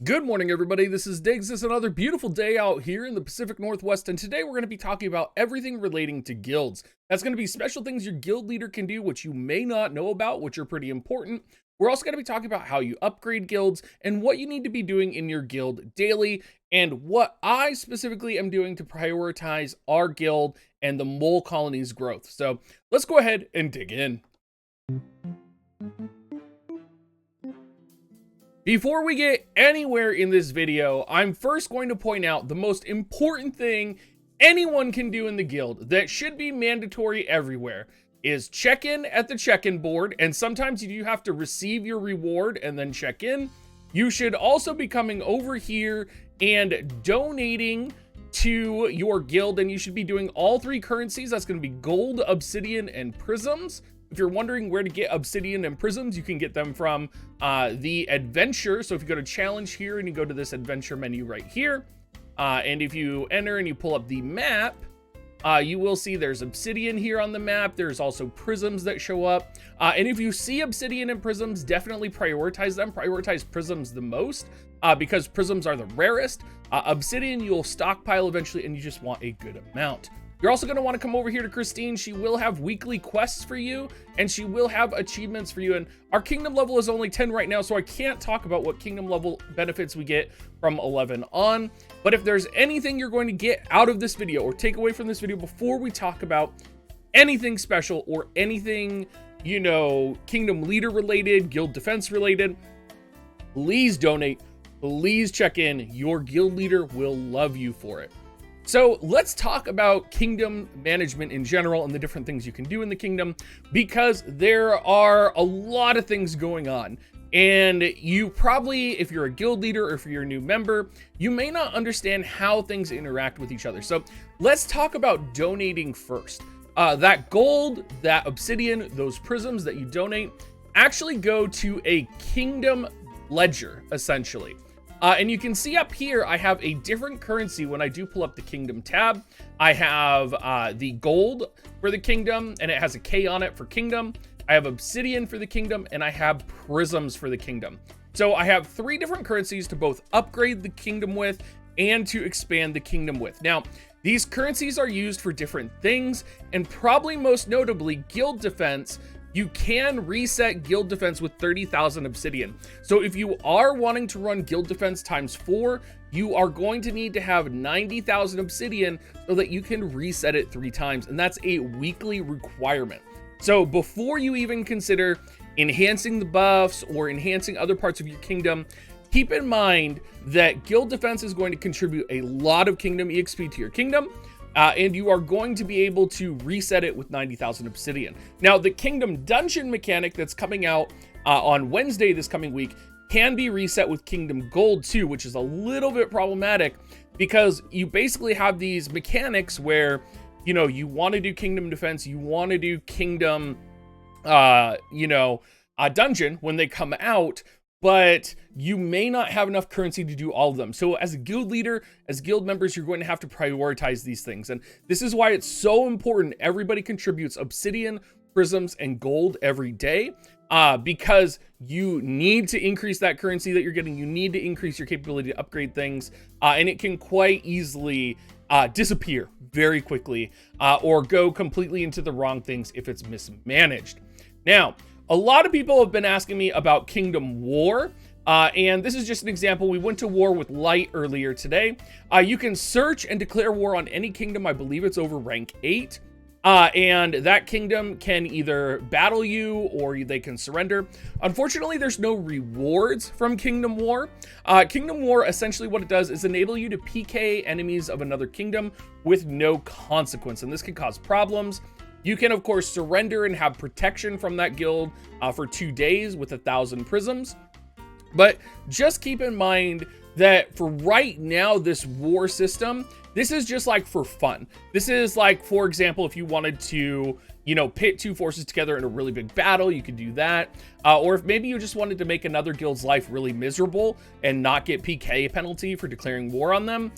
Good morning, everybody. This is Diggs. It's another beautiful day out here in the Pacific Northwest, and today we're going to be talking about everything relating to guilds. That's going to be special things your guild leader can do, which you may not know about, which are pretty important. We're also going to be talking about how you upgrade guilds and what you need to be doing in your guild daily, and what I specifically am doing to prioritize our guild and the mole colony's growth. So let's go ahead and dig in. Before we get anywhere in this video, I'm first going to point out the most important thing anyone can do in the guild that should be mandatory everywhere is check in at the check-in board, and sometimes you do have to receive your reward and then check in. You should also be coming over here and donating to your guild, and you should be doing all three currencies. That's going to be gold, obsidian, and prisms. If you're wondering where to get obsidian and prisms, you can get them from the adventure. So if you go to challenge here and you go to this adventure menu right here, and if you enter and you pull up the map, you will see there's obsidian here on the map. There's also prisms that show up. And if you see obsidian and prisms, definitely prioritize them. Prioritize prisms the most because prisms are the rarest. Obsidian, you'll stockpile eventually, and you just want a good amount. You're also going to want to come over here to Christine. She will have weekly quests for you, and she will have achievements for you. And our kingdom level is only 10 right now, so I can't talk about what kingdom level benefits we get from 11 on. But if there's anything you're going to get out of this video or take away from this video before we talk about anything special or anything, you know, kingdom leader related, guild defense related, please donate, please check in. Your guild leader will love you for it. So let's talk about kingdom management in general and the different things you can do in the kingdom, because there are a lot of things going on. And you probably, if you're a guild leader or if you're a new member, you may not understand how things interact with each other. So let's talk about donating first. That gold, that obsidian, those prisms that you donate actually go to a kingdom ledger, essentially. And you can see up here, I have a different currency when I do pull up the kingdom tab. I have the gold for the kingdom, and it has a K on it for kingdom. I have obsidian for the kingdom, and I have prisms for the kingdom. So I have three different currencies to both upgrade the kingdom with and to expand the kingdom with. Now, these currencies are used for different things, and probably most notably guild defense. You can reset guild defense with 30,000 obsidian. So if you are wanting to run guild defense times 4, you are going to need to have 90,000 obsidian so that you can reset it 3 times. And that's a weekly requirement. So before you even consider enhancing the buffs or enhancing other parts of your kingdom, keep in mind that guild defense is going to contribute a lot of kingdom EXP to your kingdom. And you are going to be able to reset it with 90,000 obsidian. Now, the kingdom dungeon mechanic that's coming out on Wednesday this coming week can be reset with kingdom gold too, which is a little bit problematic because you basically have these mechanics where, you know, you want to do kingdom defense, you want to do kingdom, dungeon when they come out, but you may not have enough currency to do all of them. So as a guild leader, as guild members, you're going to have to prioritize these things. And this is why it's so important everybody contributes obsidian, prisms, and gold every day, because you need to increase that currency that you're getting. You need to increase your capability to upgrade things, and it can quite easily disappear very quickly or go completely into the wrong things if it's mismanaged. Now, a lot of people have been asking me about Kingdom War, and this is just an example. We went to war with Light earlier today. You can search and declare war on any kingdom. I believe it's over rank 8, and that kingdom can either battle you or they can surrender. Unfortunately, there's no rewards from Kingdom War. Kingdom War, essentially what it does is enable you to PK enemies of another kingdom with no consequence, and this can cause problems. You can, of course, surrender and have protection from that guild for 2 days with 1,000 prisms. But just keep in mind that for right now, this war system, this is just like for fun. This is like, for example, if you wanted to, you know, pit 2 forces together in a really big battle, you could do that. Or if maybe you just wanted to make another guild's life really miserable and not get PK penalty for declaring war on them,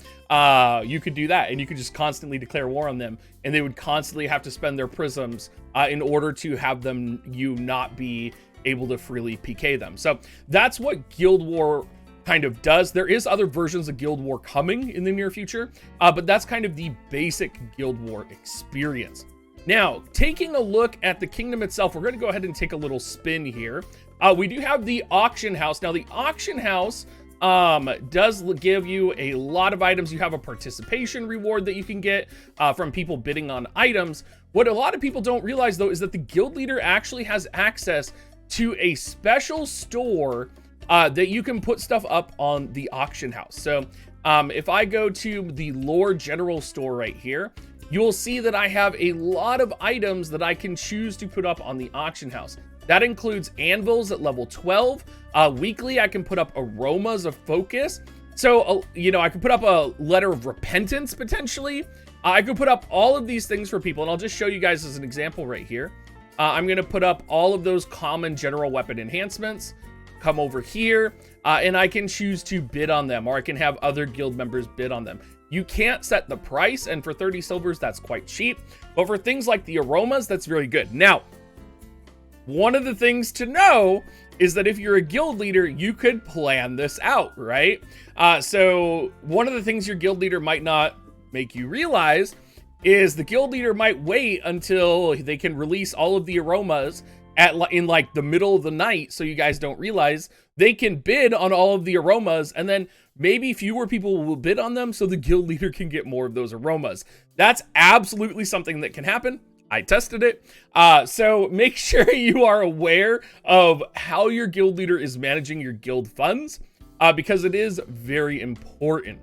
you could do that. And you could just constantly declare war on them. And they would constantly have to spend their prisms in order to have them, you not be able to freely PK them. So that's what Guild War kind of does. There is other versions of Guild War coming in the near future, but that's kind of the basic Guild War experience. Now, taking a look at the kingdom itself, we're going to go ahead and take a little spin here. We do have the auction house. Now, the auction house does give you a lot of items. You have a participation reward that you can get from people bidding on items. What a lot of people don't realize, though, is that the guild leader actually has access to a special store that you can put stuff up on the auction house. So if I go to the Lord General store right here, you'll see that I have a lot of items that I can choose to put up on the auction house. That includes anvils at level 12. Weekly, I can put up aromas of focus. So, you know, I could put up a letter of repentance, potentially. I could put up all of these things for people, and I'll just show you guys as an example right here. I'm going to put up all of those common general weapon enhancements. Come over here, and I can choose to bid on them, or I can have other guild members bid on them. You can't set the price, and for 30 silvers, that's quite cheap. But for things like the aromas, that's very good. Now, one of the things to know is that if you're a guild leader, you could plan this out, right? So one of the things your guild leader might not make you realize is the guild leader might wait until they can release all of the aromas in like the middle of the night, so you guys don't realize. They can bid on all of the aromas, and then maybe fewer people will bid on them, so the guild leader can get more of those aromas. That's absolutely something that can happen. I tested it. So make sure you are aware of how your guild leader is managing your guild funds, because it is very important.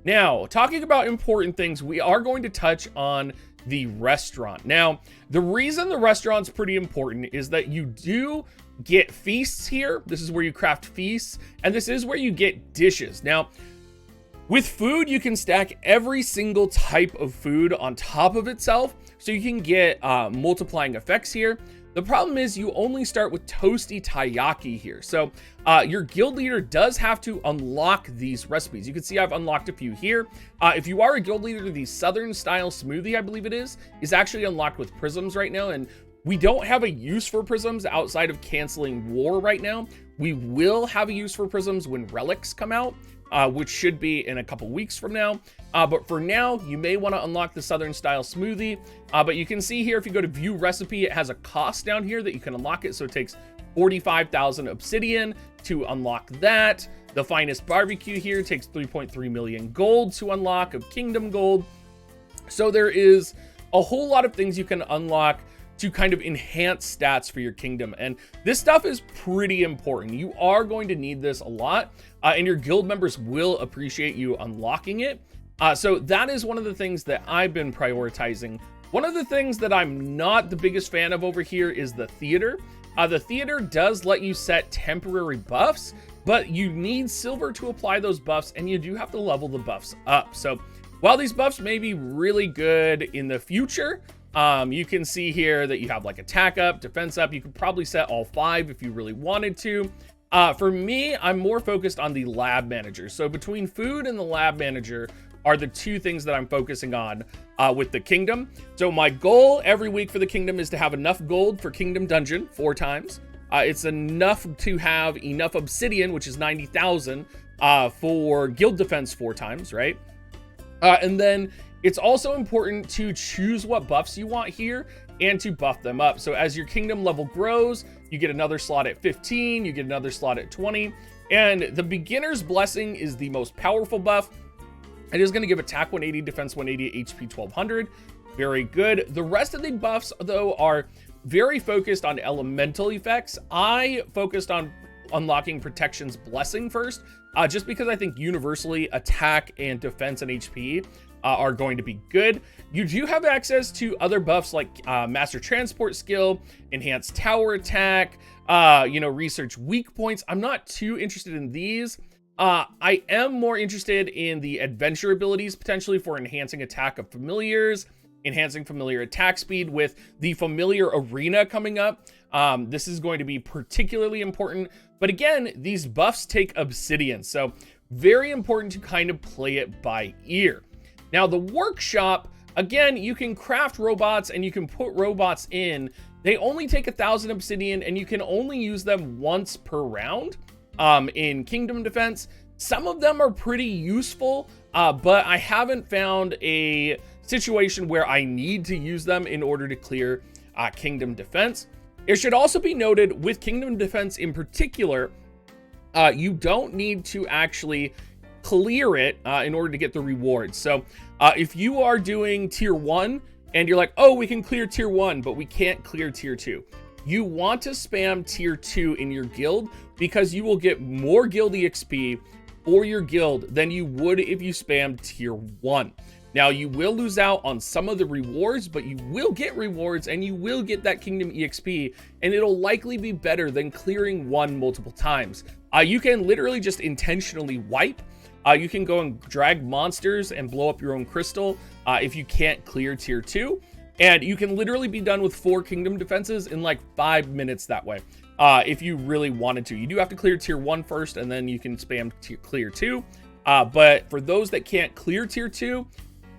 Now, talking about important things, we are going to touch on the restaurant. Now, the reason the restaurant's pretty important is that you do get feasts here. This is where you craft feasts, and this is where you get dishes. Now, with food, you can stack every single type of food on top of itself, so you can get multiplying effects here. The problem is you only start with toasty taiyaki here. So your guild leader does have to unlock these recipes. You can see I've unlocked a few here. If you are a guild leader, the Southern style smoothie, I believe it is actually unlocked with prisms right now. And we don't have a use for prisms outside of canceling war right now. We will have a use for prisms when relics come out, which should be in a couple weeks from now. But for now, you may want to unlock the Southern style smoothie. But you can see here, if you go to view recipe, it has a cost down here that you can unlock it. So it takes 45,000 obsidian to unlock that. The finest barbecue here takes 3.3 million gold to unlock of kingdom gold. So there is a whole lot of things you can unlock to kind of enhance stats for your kingdom. And this stuff is pretty important. You are going to need this a lot, and your guild members will appreciate you unlocking it. So that is one of the things that I've been prioritizing. One of the things that I'm not the biggest fan of over here is the theater. The theater does let you set temporary buffs, but you need silver to apply those buffs, and you do have to level the buffs up. So while these buffs may be really good in the future, you can see here that you have like attack up, defense up. You could probably set all 5 if you really wanted to. For me, I'm more focused on the lab manager. So between food and the lab manager are the 2 things that I'm focusing on with the kingdom. So my goal every week for the kingdom is to have enough gold for Kingdom Dungeon 4 times. It's enough to have enough obsidian, which is 90,000 for guild defense 4 times, right? And then it's also important to choose what buffs you want here and to buff them up. So as your kingdom level grows, you get another slot at 15, you get another slot at 20. And the beginner's blessing is the most powerful buff. It is going to give attack 180, defense 180, HP 1200. Very good. The rest of the buffs, though, are very focused on elemental effects. I focused on unlocking protection's blessing first, just because I think universally attack and defense and HP are going to be good. You do have access to other buffs like master transport skill, enhanced tower attack, research weak points. I'm not too interested in these. I am more interested in the adventure abilities, potentially for enhancing attack of familiars, enhancing familiar attack speed with the familiar arena coming up. This is going to be particularly important. But again, these buffs take obsidian, so very important to kind of play it by ear. Now, the workshop, again, you can craft robots and you can put robots in. They only take 1,000 obsidian, and you can only use them once per round. In Kingdom Defense, Some of them are pretty useful, but I haven't found a situation where I need to use them in order to clear Kingdom Defense. It should also be noted with Kingdom Defense in particular, you don't need to actually clear it in order to get the rewards. So if you are doing tier 1 and you're like, oh, we can clear tier 1, but we can't clear tier 2. You want to spam tier 2 in your guild because you will get more guild EXP for your guild than you would if you spam tier 1. Now, you will lose out on some of the rewards, but you will get rewards and you will get that Kingdom EXP, and it'll likely be better than clearing 1 multiple times. You can literally just intentionally wipe. You can go and drag monsters and blow up your own crystal if you can't clear tier 2. And you can literally be done with 4 Kingdom Defenses in like 5 minutes that way. If you really wanted to. You do have to clear tier 1 first, and then you can spam clear 2. But for those that can't clear tier 2,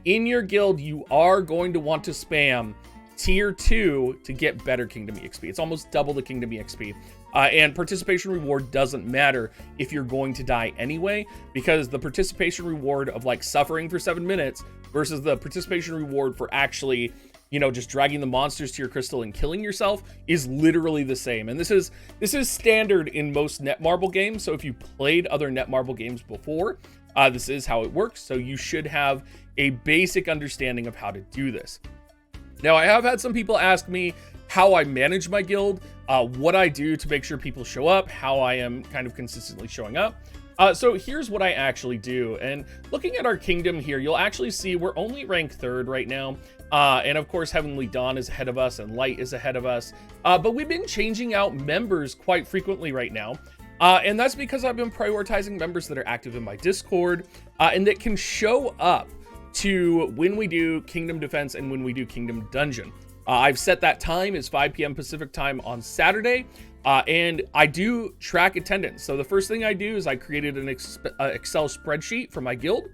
in your guild, you are going to want to spam tier 2 to get better Kingdom EXP. It's almost double the Kingdom EXP. And participation reward doesn't matter if you're going to die anyway, because the participation reward of like suffering for 7 minutes versus the participation reward for actually, you know, just dragging the monsters to your crystal and killing yourself is literally the same. And this is standard in most Netmarble games. So if you played other Netmarble games before, this is how it works. So you should have a basic understanding of how to do this. Now, I have had some people ask me how I manage my guild, what I do to make sure people show up, how I am kind of consistently showing up. So here's what I actually do. And looking at our kingdom here, you'll actually see we're only ranked 3rd right now. And of course, Heavenly Dawn is ahead of us and Light is ahead of us. But we've been changing out members quite frequently right now. And that's because I've been prioritizing members that are active in my Discord and that can show up to when we do Kingdom Defense and when we do Kingdom Dungeon. I've set that time as 5 p.m. Pacific time on Saturday, and I do track attendance. So the first thing I do is I created an Excel spreadsheet for my guild.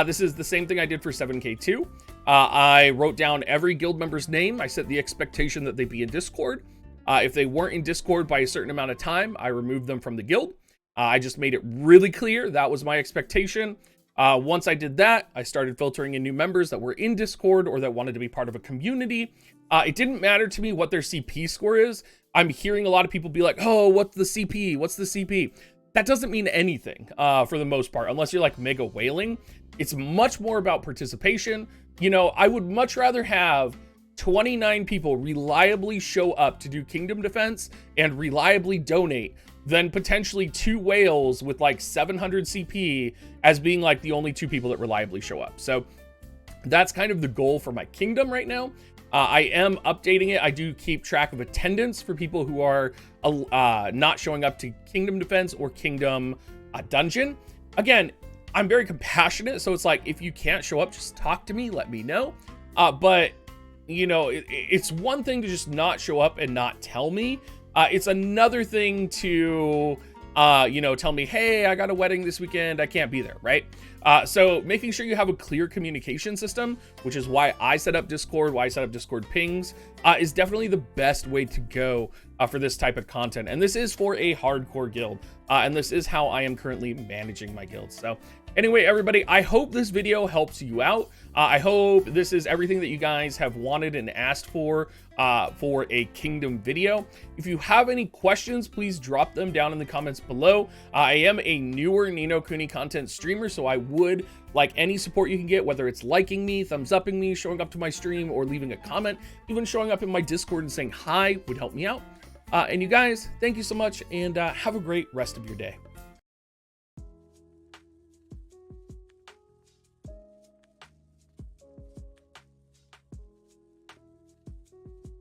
This is the same thing I did for 7K2. I wrote down every guild member's name. I set the expectation that they be in Discord. If they weren't in Discord by a certain amount of time, I removed them from the guild. I just made it really clear that was my expectation. Once I did that, I started filtering in new members that were in Discord or that wanted to be part of a community. It didn't matter to me what their CP score is. I'm hearing a lot of people be like, oh, what's the CP? What's the CP? That doesn't mean anything for the most part, unless you're like mega whaling. It's much more about participation. You know, I would much rather have 29 people reliably show up to do Kingdom Defense and reliably donate than potentially 2 whales with like 700 CP as being like the only 2 people that reliably show up. So that's kind of the goal for my kingdom right now. I am updating it. I do keep track of attendance for people who are not showing up to Kingdom Defense or Kingdom Dungeon. Again, I'm very compassionate, so it's like, if you can't show up, just talk to me, let me know. But, you know, it's one thing to just not show up and not tell me. It's another thing to, you know, tell me, hey, I got a wedding this weekend, I can't be there, right? So making sure you have a clear communication system, which is why I set up Discord, why I set up Discord pings, is definitely the best way to go for this type of content. And this is for a hardcore guild, and this is how I am currently managing my guild. So anyway, everybody, I hope this video helps you out. I hope this is everything that you guys have wanted and asked for a Kingdom video. If you have any questions, please drop them down in the comments below. I am a newer Ni no Kuni content streamer, so I would like any support you can get, whether it's liking me, thumbs upping me, showing up to my stream, or leaving a comment. Even showing up in my Discord and saying hi would help me out. And you guys, thank you so much, and have a great rest of your day.